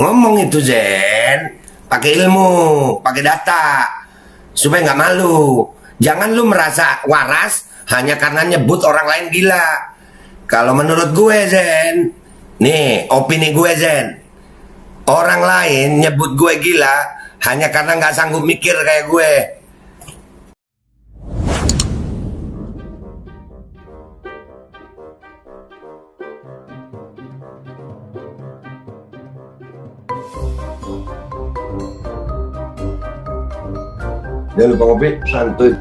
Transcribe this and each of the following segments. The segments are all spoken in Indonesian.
Ngomong itu Zen, pakai ilmu, pakai data, supaya nggak malu. Jangan lu merasa waras hanya karena nyebut orang lain gila. Kalau menurut gue Zen, nih opini gue Zen, orang lain nyebut gue gila hanya karena nggak sanggup mikir kayak gue. Jangan lupa ngopi, santuy.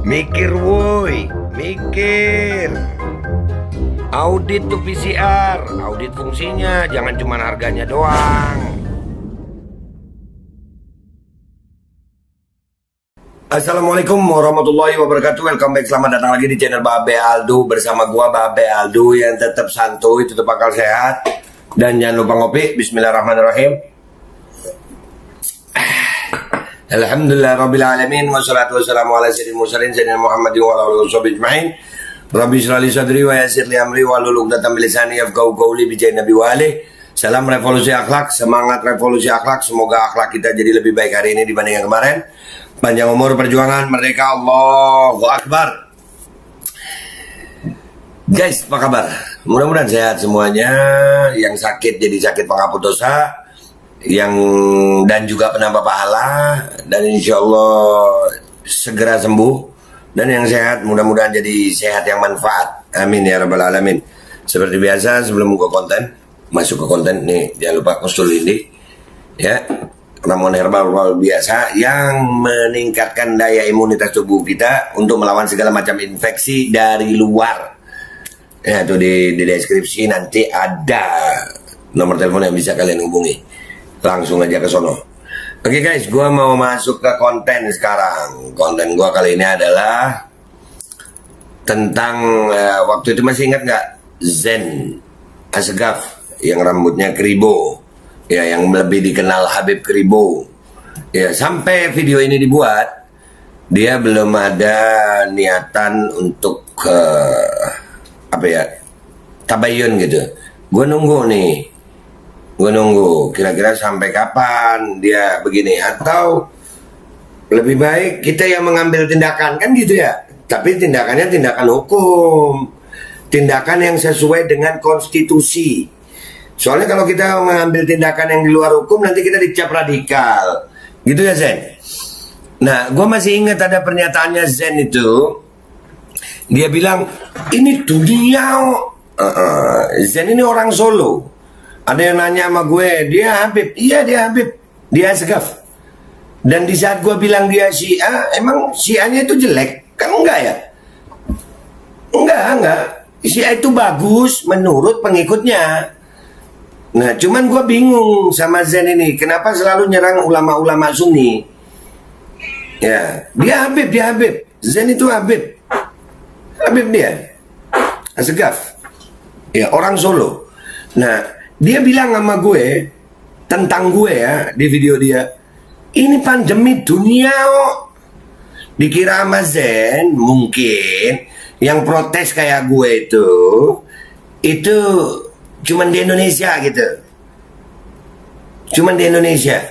Mikir woi, mikir. Audit tuh PCR, audit fungsinya, jangan cuma harganya doang. Assalamualaikum warahmatullahi wabarakatuh. Welcome back, selamat datang lagi di channel Babe Aldo. Bersama gua Babe Aldo yang tetap santuy, tetap akal sehat. Dan jangan lupa ngopi. Bismillahirrahmanirrahim. Alhamdulillah Rabbil Alamin. Wassalatu wassalamu ala sayyidil mursalin Sayyidina Muhammadin wa ala alihi washabihi ajma'in. Rabbi shrah li sadri wa yassir li amri wahlul 'uqdatam min lisani yafqahu qawli bi jahi nabi wa alihi. Salam revolusi akhlak, semangat revolusi akhlak. Semoga akhlak kita jadi lebih baik hari ini dibanding yang kemarin. Panjang umur, perjuangan, merdeka, Allahu Akbar. Guys, apa kabar? Mudah-mudahan sehat semuanya. Yang sakit jadi sakit penghapus dosa, dan juga penambah pahala, dan insya Allah segera sembuh. Dan yang sehat mudah-mudahan jadi sehat yang manfaat. Amin ya rabbal alamin. Seperti biasa sebelum gua masuk ke konten nih, jangan lupa Kustul ini ya, ramuan herbal biasa yang meningkatkan daya imunitas tubuh kita untuk melawan segala macam infeksi dari luar. Ya, tuh di deskripsi nanti ada nomor telepon yang bisa kalian hubungi. Langsung aja ke sono. Oke guys, gua mau masuk ke konten sekarang. Konten gua kali ini adalah tentang waktu itu masih ingat nggak Zen Asgaf yang rambutnya keribo, ya, yang lebih dikenal Habib Keribo. Ya, sampai video ini dibuat, dia belum ada niatan untuk tabayun gitu. Gue nunggu kira-kira sampai kapan dia begini, atau lebih baik kita yang mengambil tindakan, kan gitu ya. Tapi tindakannya tindakan hukum, tindakan yang sesuai dengan konstitusi. Soalnya kalau kita mengambil tindakan yang di luar hukum, nanti kita dicap radikal, gitu ya Zen. Nah, gue masih ingat ada pernyataannya Zen itu. Dia bilang, ini dunia. Zen ini orang Solo. Ada yang nanya sama gue, dia Habib. Iya, dia Habib. Dia Asgaf. Dan di saat gue bilang dia Syiah, emang Syiahnya itu jelek? Kan enggak ya? Enggak. Syiah itu bagus menurut pengikutnya. Nah, cuman gue bingung sama Zen ini. Kenapa selalu nyerang ulama-ulama Sunni? Ya, dia Habib. Zen itu Habib dia. Asgaf. Ya, orang Solo. Nah, dia bilang sama gue, tentang gue ya, di video dia, ini pandemi dunia kok. Dikira sama Zen, mungkin yang protes kayak gue itu cuman di Indonesia gitu. Cuman di Indonesia.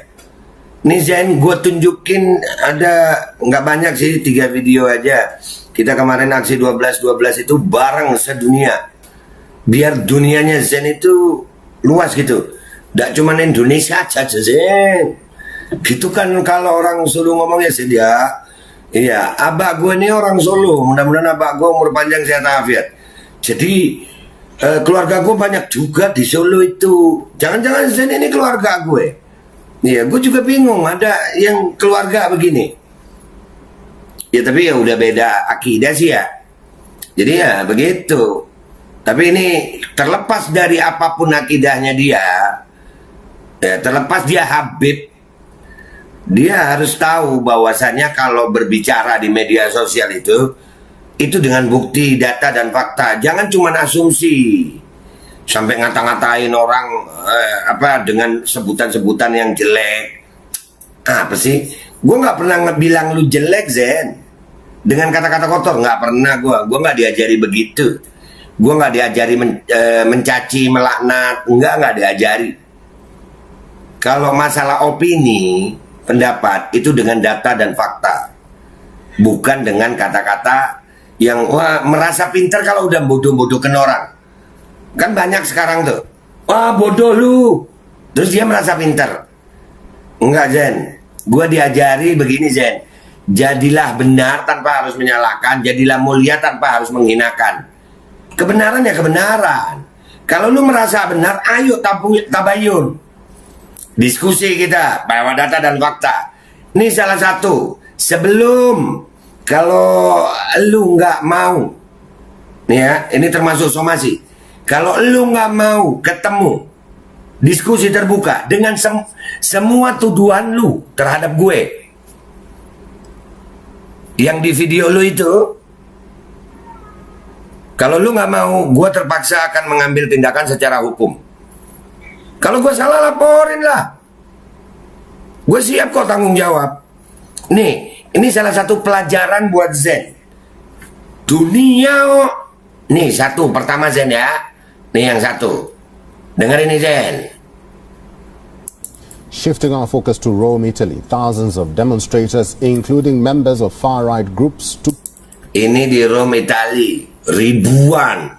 Nih Zen, gue tunjukin, ada nggak banyak sih, 3 video aja. Kita kemarin aksi 12-12 itu bareng sedunia. Biar dunianya Zen itu luas gitu. Nggak cuma Indonesia aja Zen. Gitu kan kalau orang Solo ngomongnya sih dia. Iya, abah gue ini orang Solo. Mudah-mudahan abah gue umur panjang sehat afiat. Jadi keluarga gue banyak juga di Solo itu. Jangan-jangan Zen ini keluarga gue. Iya, gue juga bingung ada yang keluarga begini. Ya tapi ya udah beda akidah sih ya. Jadi ya begitu. Tapi ini terlepas dari apapun akidahnya dia, ya, terlepas dia Habib, dia harus tahu bahwasannya kalau berbicara di media sosial itu dengan bukti, data dan fakta. Jangan cuma asumsi. Sampai ngata-ngatain orang dengan sebutan-sebutan yang jelek. Apa sih? Gue nggak pernah ngebilang lu jelek Zen dengan kata-kata kotor, nggak pernah gue nggak diajari begitu. Gue nggak diajari mencaci, melaknat, nggak diajari. Kalau masalah opini, pendapat itu dengan data dan fakta, bukan dengan kata-kata yang wah merasa pintar kalau udah bodoh-bodohkan orang. Kan banyak sekarang tuh, wah bodoh lu, terus dia merasa pintar. Enggak Zen, gue diajari begini Zen, jadilah benar tanpa harus menyalahkan, jadilah mulia tanpa harus menghinakan. Kebenaran ya kebenaran. Kalau lu merasa benar, ayo tabayun. Diskusi kita, bawa data dan fakta. Ini salah satu. Sebelum, kalau lu nggak mau, nih ya, ini termasuk somasi. Kalau lu nggak mau ketemu, diskusi terbuka dengan semua tuduhan lu terhadap gue, yang di video lu itu, kalau lu nggak mau, gue terpaksa akan mengambil tindakan secara hukum. Kalau gue salah, laporin lah. Gue siap kok tanggung jawab. Nih, ini salah satu pelajaran buat Zen. Dunia, nih satu, pertama Zen ya. Nih yang satu. Dengar ini Zen. Shifting our focus to Rome, Italy, thousands of demonstrators, including members of far-right groups, Ini di Rome, Italia, ribuan.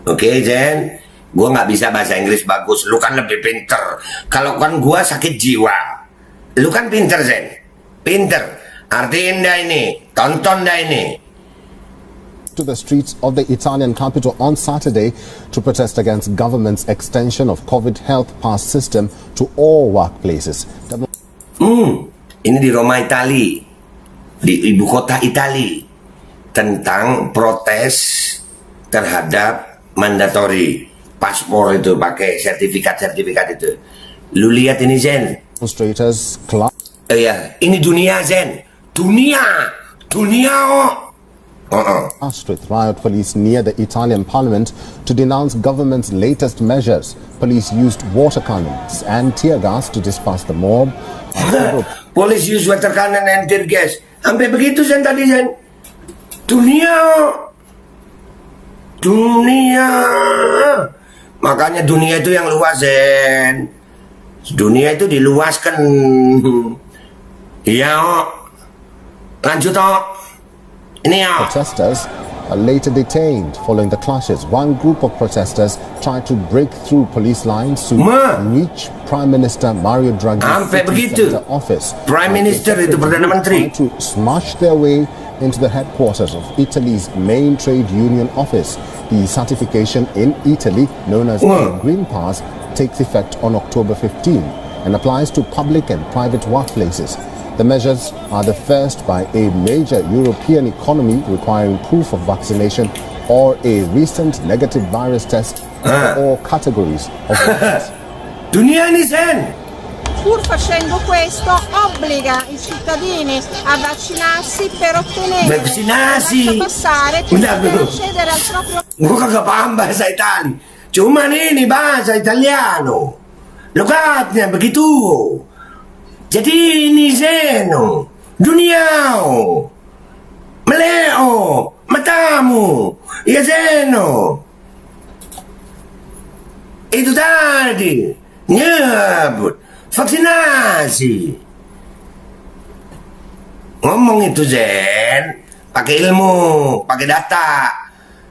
Oke, Zen. Gue nggak bisa bahasa Inggris bagus, lu kan lebih pinter. Kalau kan gue sakit jiwa, lu kan pinter Zen, pinter. Artiin dah ini, tonton dah ini. to the streets of the Italian capital on Saturday to protest against government's extension of COVID health pass system to all workplaces. Ini di Roma, Italia, di ibu kota Italia, tentang protes terhadap mandatory paspor itu, pakai sertifikat itu. Lu lihat ini Zen. Demonstrators Ya, ini dunia Zen. Dunia clashed with riot police near the Italian parliament to denounce government's latest measures. Police used water cannons and tear gas to disperse the mob. Police use water cannon and tear gas. Sampai begitu Zen tadi Zen. Dunia. Makanya dunia itu yang luas Zen. Dunia itu diluaskan. Iya. Lanjut Ini Protesters are later detained following the clashes. One group of protesters tried to break through police lines to reach Prime Minister Mario Draghi's city center office. Prime Minister itu Perdana Menteri. To smash their way into the headquarters of Italy's main trade union office. The certification in Italy, known as the Green Pass, takes effect on October 15 and applies to public and private workplaces. The measures are the first by a major European economy requiring proof of vaccination or a recent negative virus test for all categories of workers. Dunia ini Zen. Pur facendo questo obbliga i cittadini a vaccinarsi per ottenere Vaccinarsi. passare per poter accedere al proprio. Gue kagak paham bahasa Itali. Cuman ini bahasa Italiano. Lokatnya begitu. Jadi ini Zeno. Duniao. Meleo. Matamu. Ya Zeno. Itu tadi. Nyebut. Vaksinasi. Ngomong itu Zen, pakai ilmu, pakai data,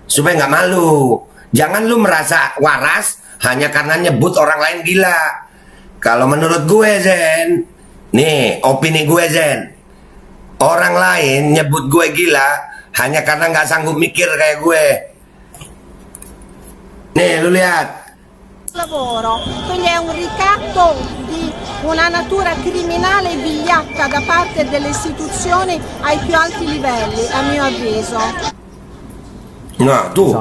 supaya nggak malu. Jangan lu merasa waras hanya karena nyebut orang lain gila. Kalau menurut gue Zen, nih opini gue Zen, orang lain nyebut gue gila hanya karena nggak sanggup mikir kayak gue. Nih lu lihat. Lavoro, quindi è un ricatto di una natura criminale e vigliacca da parte delle istituzioni ai più alti livelli, a mio avviso. Nah tuh,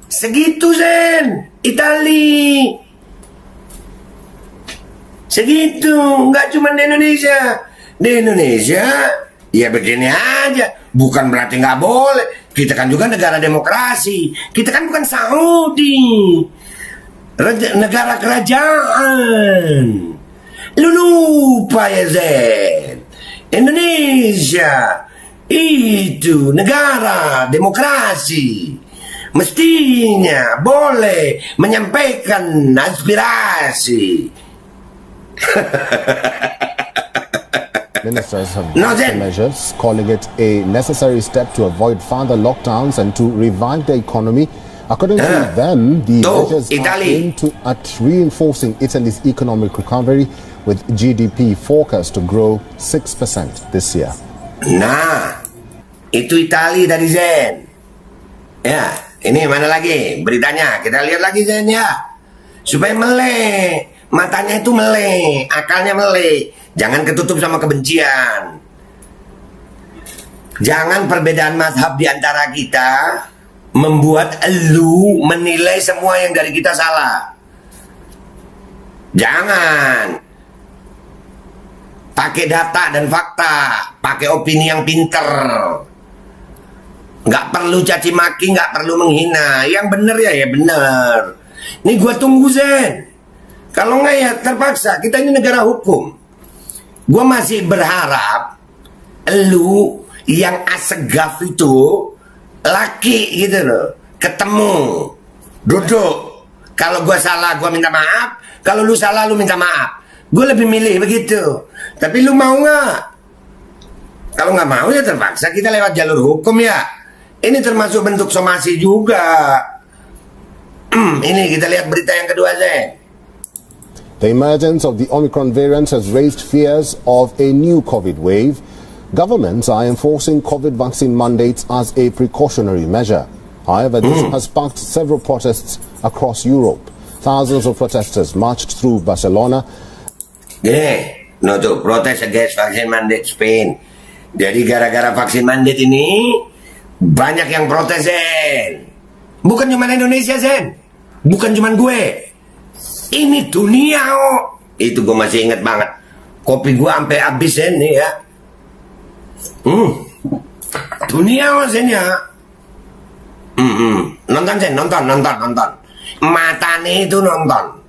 segitu Zen, Itali, segitu, nggak cuma di Indonesia. Di Indonesia, ya begini aja, bukan berarti nggak boleh. Kita kan juga negara demokrasi, kita kan bukan Saudi. Negara kerajaan. Lu lupa ya Zen, Indonesia itu negara demokrasi, mestinya boleh menyampaikan aspirasi. Ministers have No, backed the then- measures, calling it a necessary step to avoid further lockdowns and to revive the economy. According to them, the Tuh, measures are Italy. aimed at reinforcing Italy's economic recovery, with GDP forecast to grow 6% this year. Nah, itu Itali tadi Zen. Ya, ini mana lagi beritanya? Kita lihat lagi Zen ya. Supaya melek, matanya itu melek, akalnya melek. Jangan ketutup sama kebencian. Jangan perbedaan mazhab di antara kita membuat elu menilai semua yang dari kita salah. Jangan. Pakai data dan fakta, pakai opini yang pinter. Nggak perlu caci maki, nggak perlu menghina. Yang bener ya bener. Ini gua tunggu Zen. Kalau nggak ya terpaksa. Kita ini negara hukum. Gua masih berharap lu yang asegaf itu laki gitu loh, ketemu, duduk. Kalau gua salah gua minta maaf. Kalau lu salah lu minta maaf. Gue lebih milih begitu. Tapi lu mau nggak? Kalau nggak mau ya terpaksa kita lewat jalur hukum ya. Ini termasuk bentuk somasi juga. Ini kita lihat berita yang kedua Zen. The emergence of the Omicron variant has raised fears of a new COVID wave. Governments are enforcing COVID vaccine mandates as a precautionary measure. However, this has sparked several protests across Europe. Thousands of protesters marched through Barcelona. Gini, no tuh protes against vaksin mandate Spain. Jadi gara-gara vaksin mandate ini banyak yang protes Zen. Bukan cuma Indonesia Zen. Bukan cuma gue. Ini dunia oh. Itu gue masih inget banget. Kopi gue sampai habis Zen nih ya. Dunia oh Zen ya. Nonton Zen, nonton. Matane itu nonton.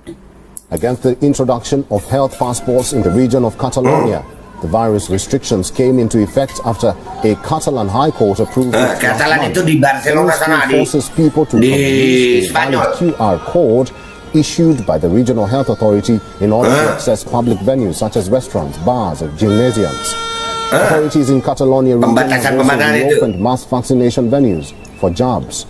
Against the introduction of health passports in the region of Catalonia. The virus restrictions came into effect after a Catalan High Court approved it last Catalan month. itu di Barcelona This sana, forces people to di produce a valid Spanyol. QR code issued by the regional health authority in order to access public venues such as restaurants, bars, and gymnasiums. Authorities in Catalonia region have also Pembatasan itu. reopened mass vaccination venues for jobs.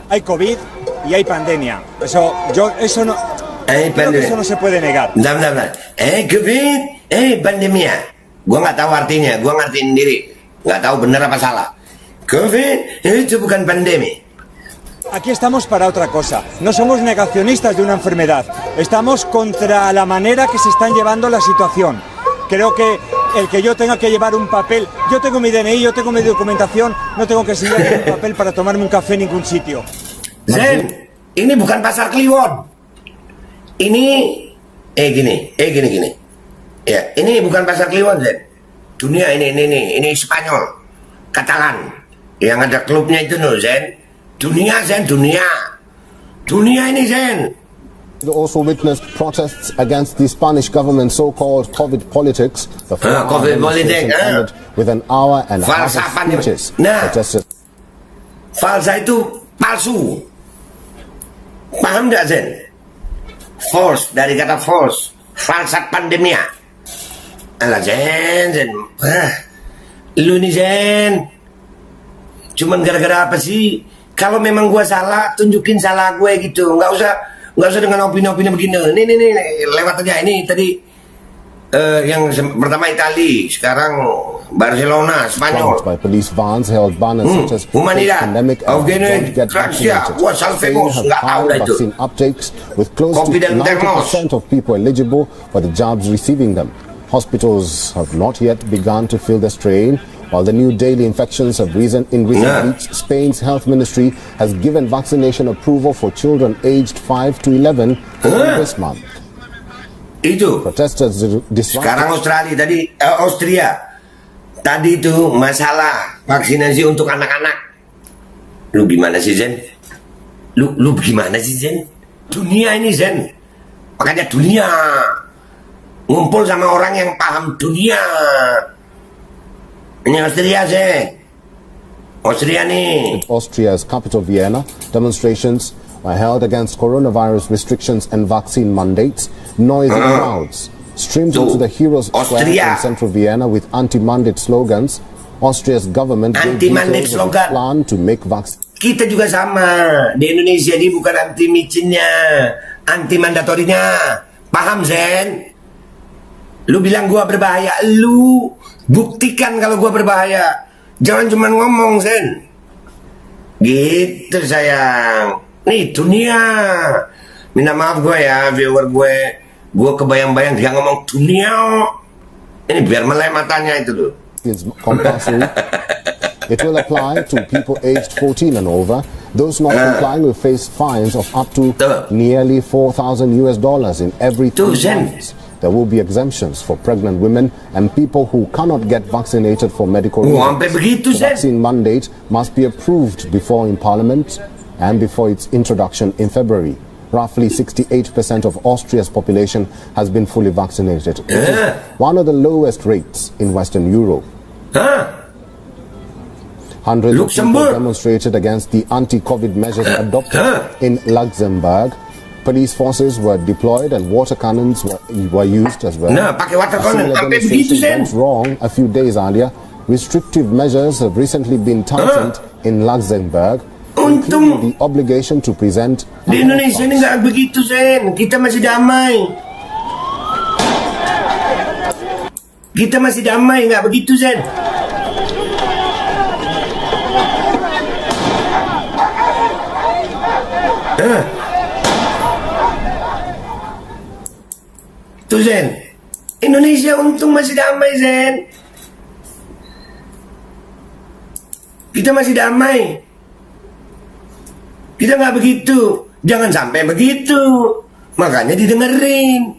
Hay COVID y hay pandemia. Eso no, creo que eso no se puede negar. Bentar. COVID, pandemia. Gua nggak tahu artinya, gua ngertiin diri. Nggak tahu bener apa salah. COVID itu bukan pandemi. Aquí estamos para otra cosa. No somos negacionistas de una enfermedad. Estamos contra la manera que se están llevando la situación. Creo que el que yo tenga que llevar un papel, yo tengo mi DNI, yo tengo mi documentación, no tengo que enseñar un papel para tomarme un café en ningún sitio. Zen, ini bukan pasar Kliwon. Ini, gini. Ya, ini bukan pasar Kliwon, Zen. Dunia ini Spanyol, Katalan. Yang ada klubnya itu no, Zen. Dunia, Zen, dunia. Dunia ini, Zen. We also witnessed protests against the Spanish government's so-called COVID politics. The COVID demonstration politik, ended with an hour and a half of Falsafan. speeches. Nah. Protesters Falsa itu palsu. Paham gak Zen? False, dari kata false. Falsat pandemia. Alah Zen. Lu nih Zen. Cuman gara-gara apa sih? Kalau memang gua salah, tunjukin salah gue gitu. Nggak usah dengan opini-opini begini. Nih, lewat aja. Ini tadi yang pertama Itali, sekarang Barcelona, Spanyol. by police vans held banners such as Humanidad, pandemic and Afghanistan, don't get Russia, vaccinated. wah, Salvemos, Spain nggak have tahu high dah itu. vaccine uptakes with close Kopi to dan termos. 90% of people eligible for the jobs receiving them. Hospitals have not yet begun to fill the strain. While the new daily infections have risen in recent Nah. weeks, Spain's health ministry has given vaccination approval for children aged 5 to 11 this month. Itu. Protesters disrupted Sekarang Austria. Tadi itu masalah vaksinasi untuk anak-anak. Lu gimana sih Zen? Lu gimana sih Zen? Dunia ini Zen. Makanya dunia. Ngumpul sama orang yang paham dunia. Ini Austria Zen. Austria nih. Austria's capital Vienna, demonstrations were held against coronavirus restrictions and vaccine mandates. Noisy crowds streamed into the Heroes Square in central Vienna with anti-mandate slogans. Austria's government gave Anti-mandate details of its slogan. plan to make vaccine. Kita juga sama. Di Indonesia ini bukan anti micinnya, anti mandatorinya. Paham, Zen? Lu bilang gua berbahaya, lu buktikan kalau gua berbahaya. Jangan cuma ngomong, Zen. Gitu, sayang. Nih, dunia. Minta maaf gue ya, viewer gue. Gue kebayang-bayang dia ngomong dunia. Ini biar melek matanya itu tuh. Is compulsory. It will apply to people aged 14 and over. Those not complying will face fines of up to nearly $4,000 in every 2 months. There will be exemptions for pregnant women and people who cannot get vaccinated for medical reasons. The vaccine mandate must be approved before in Parliament and before its introduction in February. Roughly 68% of Austria's population has been fully vaccinated. It is one of the lowest rates in Western Europe. Hundreds of people demonstrated against the anti-COVID measures adopted in Luxembourg. Police forces were deployed and water cannons were used as well. Nah, pakai water A cannon, similar sampai begitu, demonstration Sen. went wrong a few days earlier. Restrictive measures have recently been tightened in Luxembourg, including the obligation to present Di Indonesia ini nggak begitu, Sen. Kita masih damai. Kita masih damai, nggak begitu, Sen. Tuh, Zen. Indonesia untung masih damai, Zen. Kita masih damai. Kita nggak begitu. Jangan sampai begitu. Makanya didengerin.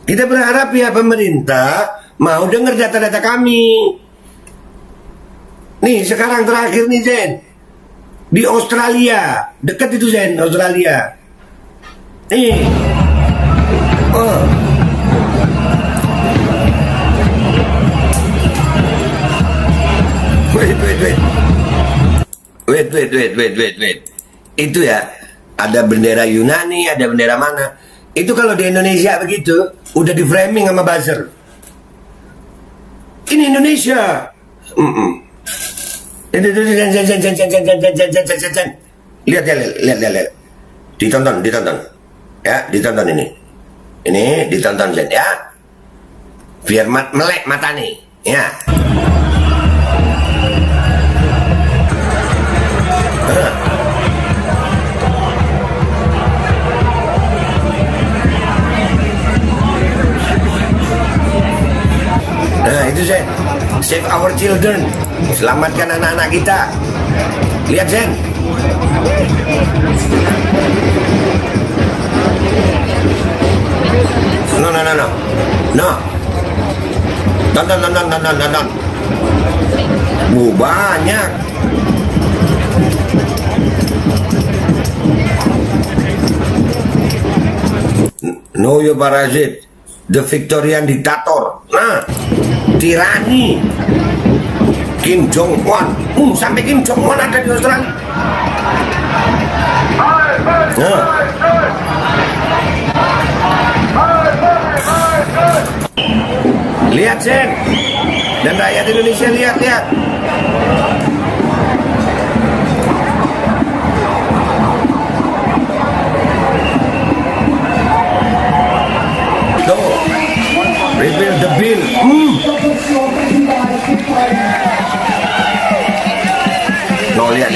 Kita berharap ya pemerintah mau denger data-data kami. Nih sekarang terakhir nih, Zen. Di Australia. Dekat itu, Zen, Australia. Nih. Oh. Wait. Itu ya, ada bendera Yunani, ada bendera mana. Itu kalau di Indonesia begitu, udah di framing sama buzzer. Ini Indonesia. Lihat. Ditonton. Ya, ditonton ini. Ini ditonton, Zen, ya. Biar melek mata nih, ya. Nah, itu, Zen. Save our children. Selamatkan anak-anak kita. Lihat, Zen. No. Tonton. Banyak. Know your parasite. The Victorian dictator. Nah, tirani. Kim Jong-un. Sampai Kim Jong-un ada di Australia. Nah. Lihat, Zen. Dan rakyat Indonesia lihat. Tuh. Rebuild the bill. No, lihat.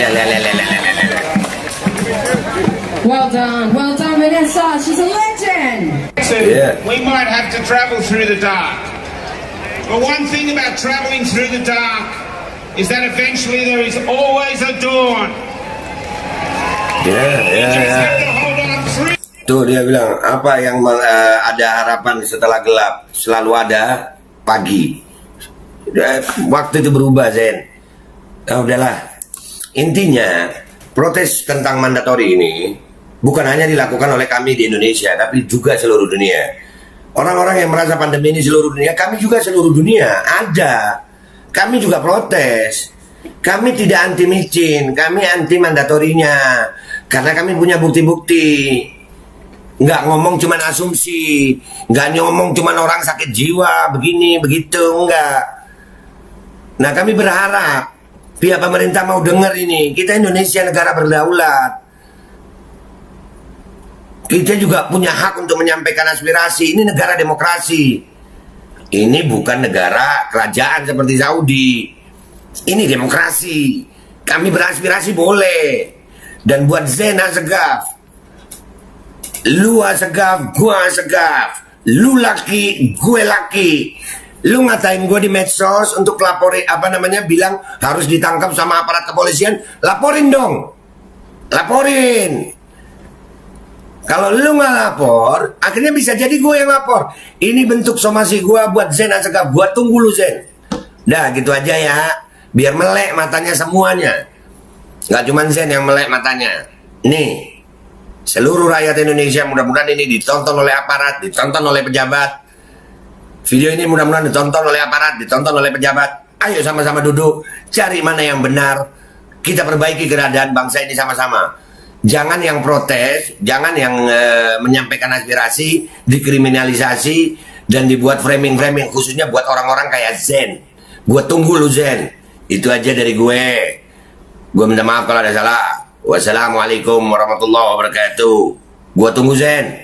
Well done, Vanessa. She's a legend. Yeah. We might have to travel through the dark. But one thing about traveling through the dark is that eventually there is always a dawn. Ya. Have to hold on through. Tuh dia bilang, apa yang ada harapan setelah gelap? Selalu ada pagi. Waktu itu berubah, Zen. Nah, udahlah. Intinya, protes tentang mandatori ini bukan hanya dilakukan oleh kami di Indonesia, tapi juga seluruh dunia. Orang-orang yang merasa pandemi ini seluruh dunia, kami juga seluruh dunia. Ada. Kami juga protes. Kami tidak anti micin, kami anti mandatorinya. Karena kami punya bukti-bukti. Nggak ngomong cuman asumsi, nggak ngomong cuman orang sakit jiwa, begini, begitu, enggak. Nah kami berharap pihak pemerintah mau dengar ini. Kita Indonesia negara berdaulat. Kita juga punya hak untuk menyampaikan aspirasi. Ini negara demokrasi. Ini bukan negara kerajaan seperti Saudi. Ini demokrasi. Kami beraspirasi boleh. Dan buat Zain Asegaf, lu Asegaf, gua Asegaf, lu laki, gue laki. Lu ngatain gue di medsos untuk laporin bilang harus ditangkap sama aparat kepolisian, laporin dong. Laporin. Kalau lu nggak lapor, akhirnya bisa jadi gue yang lapor. Ini bentuk somasi gue buat Zain Asegaf. Gue tunggu lu Zain. Dah gitu aja ya. Biar melek matanya semuanya. Gak cuma Zain yang melek matanya. Nih, seluruh rakyat Indonesia mudah-mudahan ini ditonton oleh aparat, ditonton oleh pejabat. Video ini mudah-mudahan ditonton oleh aparat, ditonton oleh pejabat. Ayo sama-sama duduk, cari mana yang benar. Kita perbaiki keadaan bangsa ini sama-sama. Jangan yang protes, jangan yang menyampaikan aspirasi, dikriminalisasi, dan dibuat framing-framing khususnya buat orang-orang kayak Zain. Gue tunggu lu Zain. Itu aja dari gue. Gue minta maaf kalau ada salah. Wassalamualaikum warahmatullahi wabarakatuh. Gue tunggu Zain.